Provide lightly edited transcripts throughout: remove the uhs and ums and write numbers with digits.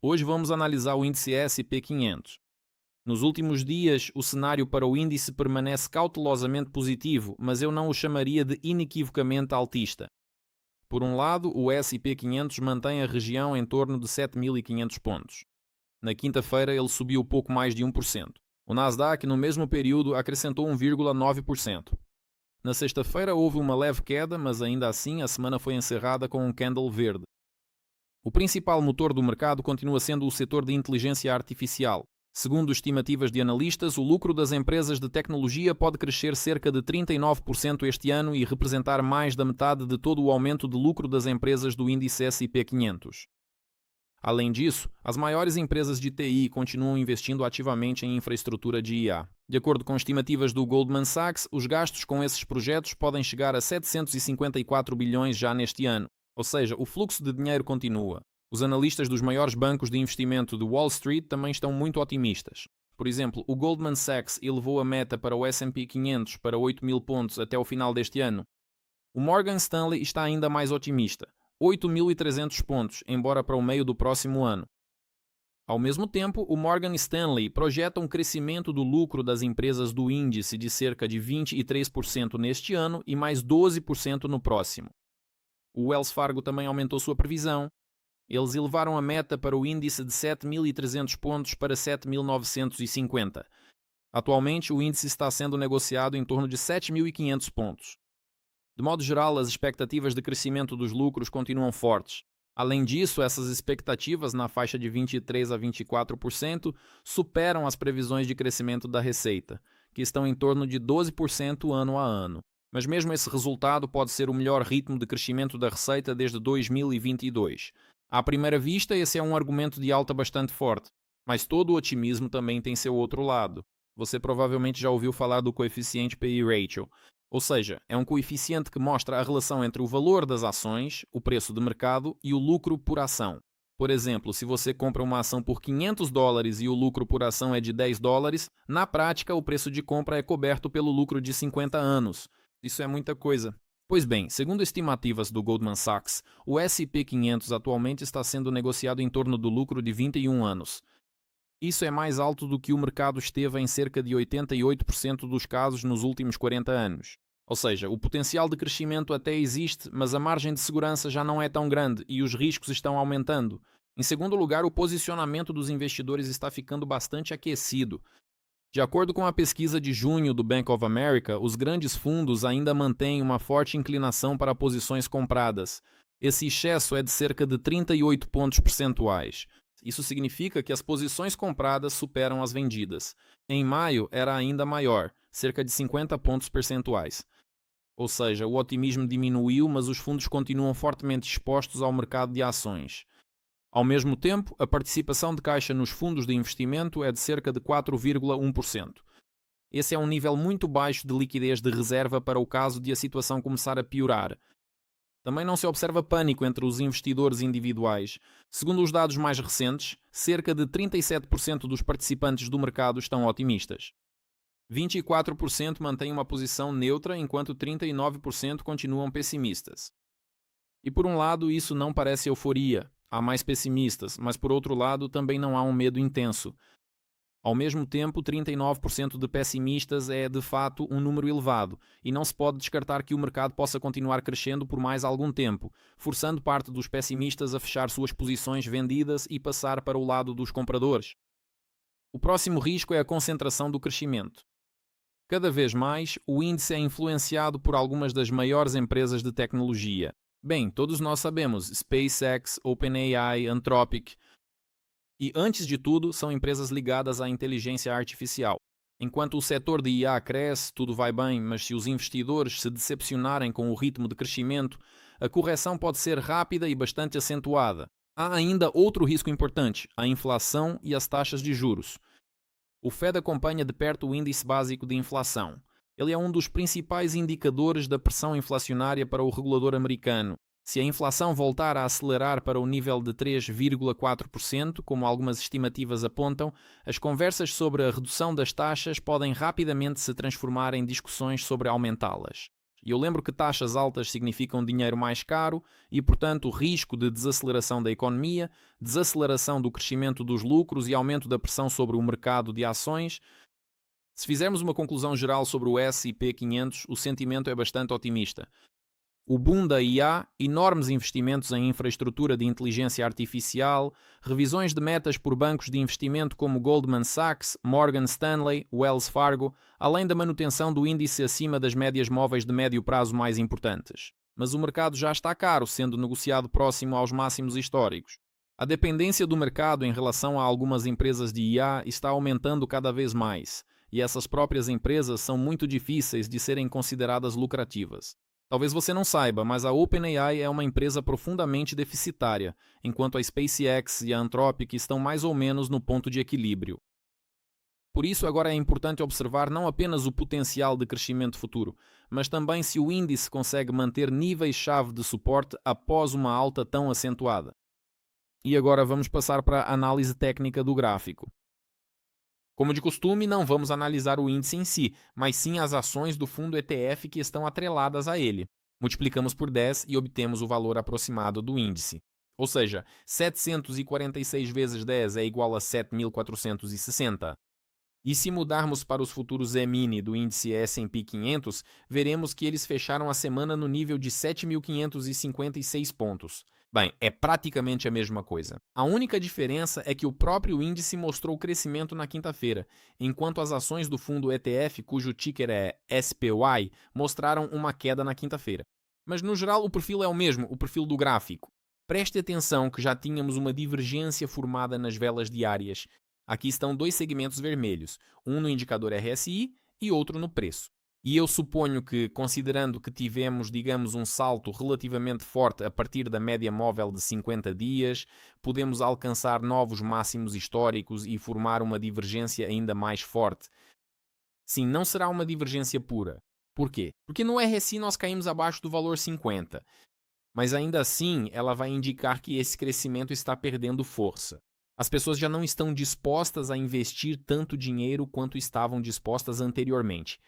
Hoje vamos analisar o índice S&P 500. Nos últimos dias, o cenário para o índice permanece cautelosamente positivo, mas eu não o chamaria de inequivocamente altista. Por um lado, o S&P 500 mantém a região em torno de 7.500 pontos. Na quinta-feira, ele subiu pouco mais de 1%. O Nasdaq, no mesmo período, acrescentou 1,9%. Na sexta-feira, houve uma leve queda, mas ainda assim a semana foi encerrada com um candle verde. O principal motor do mercado continua sendo o setor de inteligência artificial. Segundo estimativas de analistas, o lucro das empresas de tecnologia pode crescer cerca de 39% este ano e representar mais da metade de todo o aumento de lucro das empresas do índice S&P 500. Além disso, as maiores empresas de TI continuam investindo ativamente em infraestrutura de IA. De acordo com estimativas do Goldman Sachs, os gastos com esses projetos podem chegar a 754 bilhões já neste ano, ou seja, o fluxo de dinheiro continua. Os analistas dos maiores bancos de investimento de Wall Street também estão muito otimistas. Por exemplo, o Goldman Sachs elevou a meta para o S&P 500 para 8.000 pontos até o final deste ano. O Morgan Stanley está ainda mais otimista, 8.300 pontos, embora para o meio do próximo ano. Ao mesmo tempo, o Morgan Stanley projeta um crescimento do lucro das empresas do índice de cerca de 23% neste ano e mais 12% no próximo. O Wells Fargo também aumentou sua previsão. Eles elevaram a meta para o índice de 7.300 pontos para 7.950. Atualmente, o índice está sendo negociado em torno de 7.500 pontos. De modo geral, as expectativas de crescimento dos lucros continuam fortes. Além disso, essas expectativas, na faixa de 23% a 24%, superam as previsões de crescimento da receita, que estão em torno de 12% ano a ano. Mas mesmo esse resultado pode ser o melhor ritmo de crescimento da receita desde 2022. À primeira vista, esse é um argumento de alta bastante forte, mas todo o otimismo também tem seu outro lado. Você provavelmente já ouviu falar do coeficiente P/E Ratio, ou seja, é um coeficiente que mostra a relação entre o valor das ações, o preço de mercado, e o lucro por ação. Por exemplo, se você compra uma ação por $500 e o lucro por ação é de $10, na prática o preço de compra é coberto pelo lucro de 50 anos. Isso é muita coisa. Pois bem, segundo estimativas do Goldman Sachs, o S&P 500 atualmente está sendo negociado em torno do lucro de 21 anos. Isso é mais alto do que o mercado esteve em cerca de 88% dos casos nos últimos 40 anos. Ou seja, o potencial de crescimento até existe, mas a margem de segurança já não é tão grande e os riscos estão aumentando. Em segundo lugar, o posicionamento dos investidores está ficando bastante aquecido. De acordo com a pesquisa de junho do Bank of America, os grandes fundos ainda mantêm uma forte inclinação para posições compradas. Esse excesso é de cerca de 38 pontos percentuais. Isso significa que as posições compradas superam as vendidas. Em maio era ainda maior, cerca de 50 pontos percentuais. Ou seja, o otimismo diminuiu, mas os fundos continuam fortemente expostos ao mercado de ações. Ao mesmo tempo, a participação de caixa nos fundos de investimento é de cerca de 4,1%. Esse é um nível muito baixo de liquidez de reserva para o caso de a situação começar a piorar. Também não se observa pânico entre os investidores individuais. Segundo os dados mais recentes, cerca de 37% dos participantes do mercado estão otimistas. 24% mantêm uma posição neutra, enquanto 39% continuam pessimistas. E por um lado, isso não parece euforia. Há mais pessimistas, mas por outro lado também não há um medo intenso. Ao mesmo tempo, 39% de pessimistas é de fato um número elevado, e não se pode descartar que o mercado possa continuar crescendo por mais algum tempo, forçando parte dos pessimistas a fechar suas posições vendidas e passar para o lado dos compradores. O próximo risco é a concentração do crescimento. Cada vez mais, o índice é influenciado por algumas das maiores empresas de tecnologia. Bem, todos nós sabemos, SpaceX, OpenAI, Anthropic. E antes de tudo, são empresas ligadas à inteligência artificial. Enquanto o setor de IA cresce, tudo vai bem, mas se os investidores se decepcionarem com o ritmo de crescimento, a correção pode ser rápida e bastante acentuada. Há ainda outro risco importante, a inflação e as taxas de juros. O Fed acompanha de perto o índice básico de inflação. Ele é um dos principais indicadores da pressão inflacionária para o regulador americano. Se a inflação voltar a acelerar para o nível de 3,4%, como algumas estimativas apontam, as conversas sobre a redução das taxas podem rapidamente se transformar em discussões sobre aumentá-las. E eu lembro que taxas altas significam dinheiro mais caro e, portanto, risco de desaceleração da economia, desaceleração do crescimento dos lucros e aumento da pressão sobre o mercado de ações. Se fizermos uma conclusão geral sobre o S&P 500, o sentimento é bastante otimista. O boom da IA, enormes investimentos em infraestrutura de inteligência artificial, revisões de metas por bancos de investimento como Goldman Sachs, Morgan Stanley, Wells Fargo, além da manutenção do índice acima das médias móveis de médio prazo mais importantes. Mas o mercado já está caro, sendo negociado próximo aos máximos históricos. A dependência do mercado em relação a algumas empresas de IA está aumentando cada vez mais, e essas próprias empresas são muito difíceis de serem consideradas lucrativas. Talvez você não saiba, mas a OpenAI é uma empresa profundamente deficitária, enquanto a SpaceX e a Anthropic estão mais ou menos no ponto de equilíbrio. Por isso, agora é importante observar não apenas o potencial de crescimento futuro, mas também se o índice consegue manter níveis-chave de suporte após uma alta tão acentuada. E agora vamos passar para a análise técnica do gráfico. Como de costume, não vamos analisar o índice em si, mas sim as ações do fundo ETF que estão atreladas a ele. Multiplicamos por 10 e obtemos o valor aproximado do índice. Ou seja, 746 vezes 10 é igual a 7.460. E se mudarmos para os futuros E-mini do índice S&P 500, veremos que eles fecharam a semana no nível de 7.556 pontos. Bem, é praticamente a mesma coisa. A única diferença é que o próprio índice mostrou crescimento na quinta-feira, enquanto as ações do fundo ETF, cujo ticker é SPY, mostraram uma queda na quinta-feira. Mas no geral o perfil é o mesmo, o perfil do gráfico. Preste atenção que já tínhamos uma divergência formada nas velas diárias. Aqui estão dois segmentos vermelhos, um no indicador RSI e outro no preço. E eu suponho que, considerando que tivemos, digamos, um salto relativamente forte a partir da média móvel de 50 dias, podemos alcançar novos máximos históricos e formar uma divergência ainda mais forte. Sim, não será uma divergência pura. Por quê? Porque no RSI nós caímos abaixo do valor 50. Mas ainda assim, ela vai indicar que esse crescimento está perdendo força. As pessoas já não estão dispostas a investir tanto dinheiro quanto estavam dispostas anteriormente.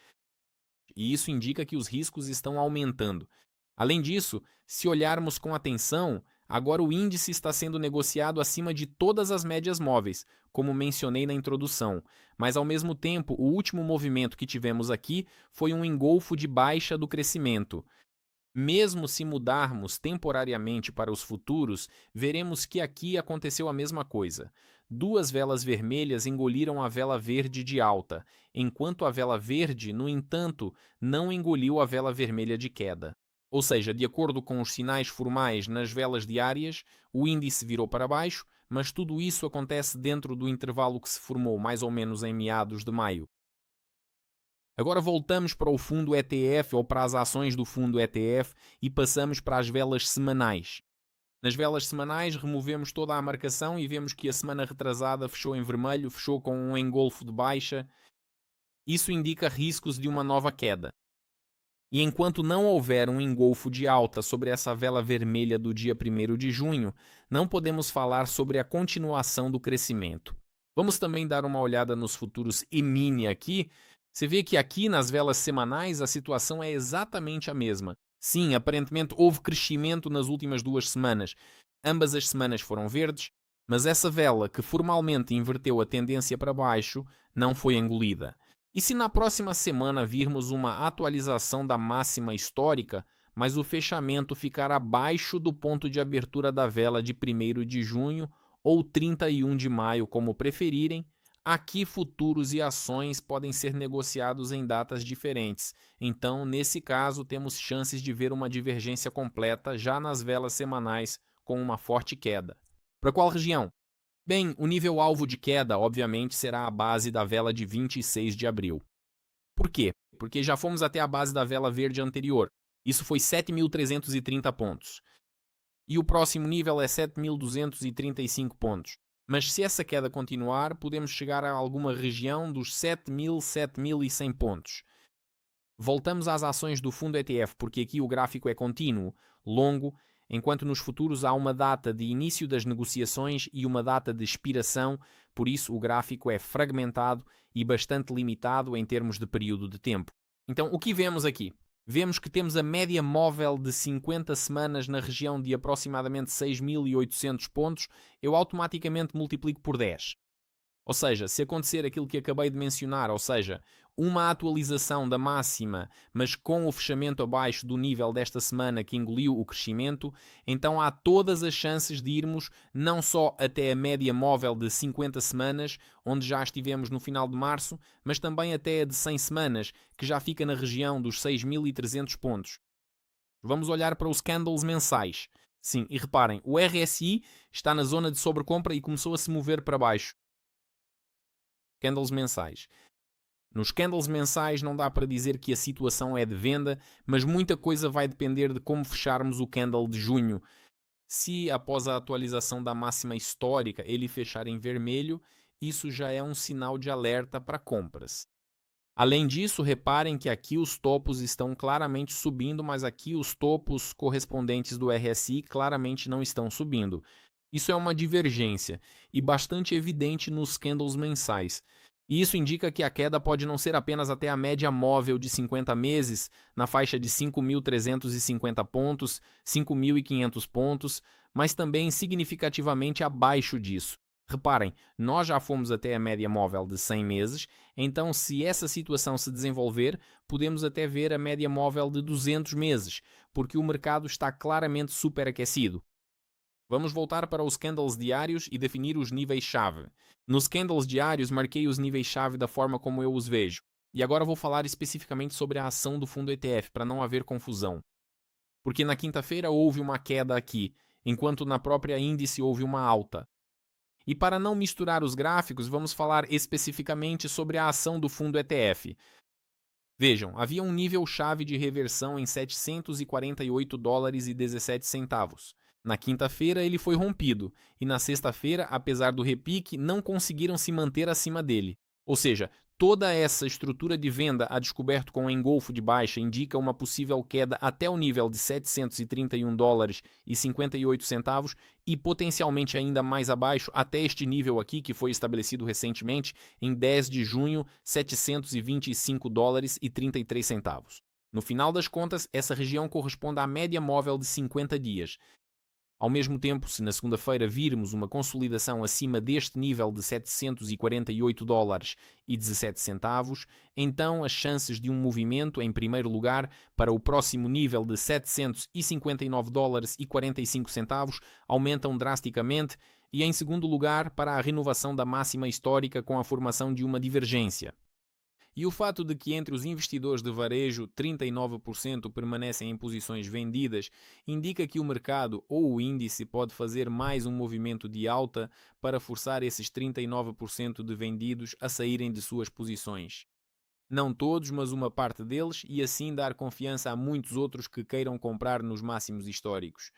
E isso indica que os riscos estão aumentando. Além disso, se olharmos com atenção, agora o índice está sendo negociado acima de todas as médias móveis, como mencionei na introdução, mas ao mesmo tempo o último movimento que tivemos aqui foi um engolfo de baixa do crescimento. Mesmo se mudarmos temporariamente para os futuros, veremos que aqui aconteceu a mesma coisa. Duas velas vermelhas engoliram a vela verde de alta, enquanto a vela verde, no entanto, não engoliu a vela vermelha de queda. Ou seja, de acordo com os sinais formais nas velas diárias, o índice virou para baixo, mas tudo isso acontece dentro do intervalo que se formou mais ou menos em meados de maio. Agora voltamos para o fundo ETF ou para as ações do fundo ETF e passamos para as velas semanais. Nas velas semanais removemos toda a marcação e vemos que a semana retrasada fechou em vermelho, fechou com um engolfo de baixa. Isso indica riscos de uma nova queda. E enquanto não houver um engolfo de alta sobre essa vela vermelha do dia 1º de junho, não podemos falar sobre a continuação do crescimento. Vamos também dar uma olhada nos futuros E-mini aqui. Você vê que aqui nas velas semanais a situação é exatamente a mesma. Sim, aparentemente houve crescimento nas últimas 2 semanas. Ambas as semanas foram verdes, mas essa vela que formalmente inverteu a tendência para baixo não foi engolida. E se na próxima semana virmos uma atualização da máxima histórica, mas o fechamento ficar abaixo do ponto de abertura da vela de 1º de junho ou 31 de maio, como preferirem, aqui futuros e ações podem ser negociados em datas diferentes. Então, nesse caso, temos chances de ver uma divergência completa já nas velas semanais com uma forte queda. Para qual região? Bem, o nível alvo de queda, obviamente, será a base da vela de 26 de abril. Por quê? Porque já fomos até a base da vela verde anterior. Isso foi 7.330 pontos. E o próximo nível é 7.235 pontos. Mas se essa queda continuar, podemos chegar a alguma região dos 7.000, 7.100 pontos. Voltamos às ações do fundo ETF, porque aqui o gráfico é contínuo, longo, enquanto nos futuros há uma data de início das negociações e uma data de expiração, por isso o gráfico é fragmentado e bastante limitado em termos de período de tempo. Então, o que vemos aqui? vemos que temos a média móvel de 50 semanas na região de aproximadamente 6.800 pontos, eu automaticamente multiplico por 10. Ou seja, se acontecer aquilo que acabei de mencionar, ou seja, uma atualização da máxima, mas com o fechamento abaixo do nível desta semana que engoliu o crescimento, então há todas as chances de irmos não só até a média móvel de 50 semanas, onde já estivemos no final de março, mas também até a de 100 semanas, que já fica na região dos 6.300 pontos. Vamos olhar para os candles mensais. Sim, e reparem, o RSI está na zona de sobrecompra e começou a se mover para baixo. Candles mensais. Nos candles mensais não dá para dizer que a situação é de venda, mas muita coisa vai depender de como fecharmos o candle de junho. Se após a atualização da máxima histórica ele fechar em vermelho, isso já é um sinal de alerta para compras. Além disso, reparem que aqui os topos estão claramente subindo, mas aqui os topos correspondentes do RSI claramente não estão subindo. Isso é uma divergência e bastante evidente nos candles mensais. E isso indica que a queda pode não ser apenas até a média móvel de 50 meses, na faixa de 5.350 pontos, 5.500 pontos, mas também significativamente abaixo disso. Reparem, nós já fomos até a média móvel de 100 meses, então se essa situação se desenvolver, podemos até ver a média móvel de 200 meses, porque o mercado está claramente superaquecido. Vamos voltar para os candles diários e definir os níveis-chave. Nos candles diários, marquei os níveis-chave da forma como eu os vejo. E agora vou falar especificamente sobre a ação do fundo ETF, para não haver confusão. Porque na quinta-feira houve uma queda aqui, enquanto na própria índice houve uma alta. E para não misturar os gráficos, vamos falar especificamente sobre a ação do fundo ETF. Vejam, havia um nível-chave de reversão em 748 dólares e 17 centavos. Na quinta-feira ele foi rompido, e na sexta-feira, apesar do repique, não conseguiram se manter acima dele. Ou seja, toda essa estrutura de venda a descoberto com o engolfo de baixa indica uma possível queda até o nível de 731 dólares e 58 centavos e potencialmente ainda mais abaixo até este nível aqui que foi estabelecido recentemente em 10 de junho, 725 dólares e 33 centavos. No final das contas, essa região corresponde à média móvel de 50 dias. Ao mesmo tempo, se na segunda-feira virmos uma consolidação acima deste nível de 748 dólares e 17 centavos, então as chances de um movimento, em primeiro lugar, para o próximo nível de 759 dólares e 45 centavos aumentam drasticamente e, em segundo lugar, para a renovação da máxima histórica com a formação de uma divergência. E o fato de que entre os investidores de varejo 39% permanecem em posições vendidas indica que o mercado ou o índice pode fazer mais um movimento de alta para forçar esses 39% de vendidos a saírem de suas posições. Não todos, mas uma parte deles, e assim dar confiança a muitos outros que queiram comprar nos máximos históricos.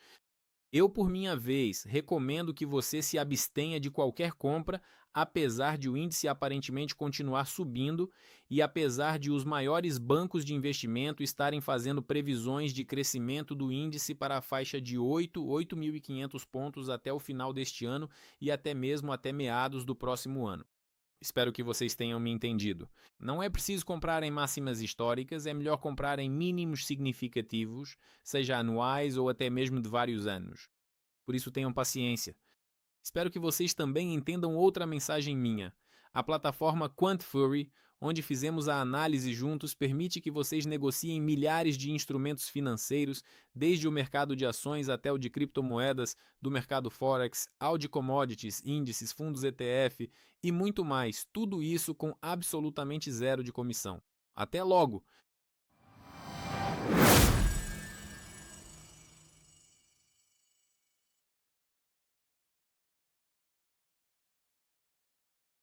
Eu, por minha vez, recomendo que você se abstenha de qualquer compra, apesar de o índice aparentemente continuar subindo e apesar de os maiores bancos de investimento estarem fazendo previsões de crescimento do índice para a faixa de 8.500 pontos até o final deste ano e até mesmo até meados do próximo ano. Espero que vocês tenham me entendido. Não é preciso comprar em máximas históricas, é melhor comprar em mínimos significativos, seja anuais ou até mesmo de vários anos. Por isso tenham paciência. Espero que vocês também entendam outra mensagem minha. A plataforma QuantFury, onde fizemos a análise juntos, permite que vocês negociem milhares de instrumentos financeiros, desde o mercado de ações até o de criptomoedas, do mercado Forex, ao de commodities, índices, fundos ETF e muito mais. Tudo isso com absolutamente zero de comissão. Até logo!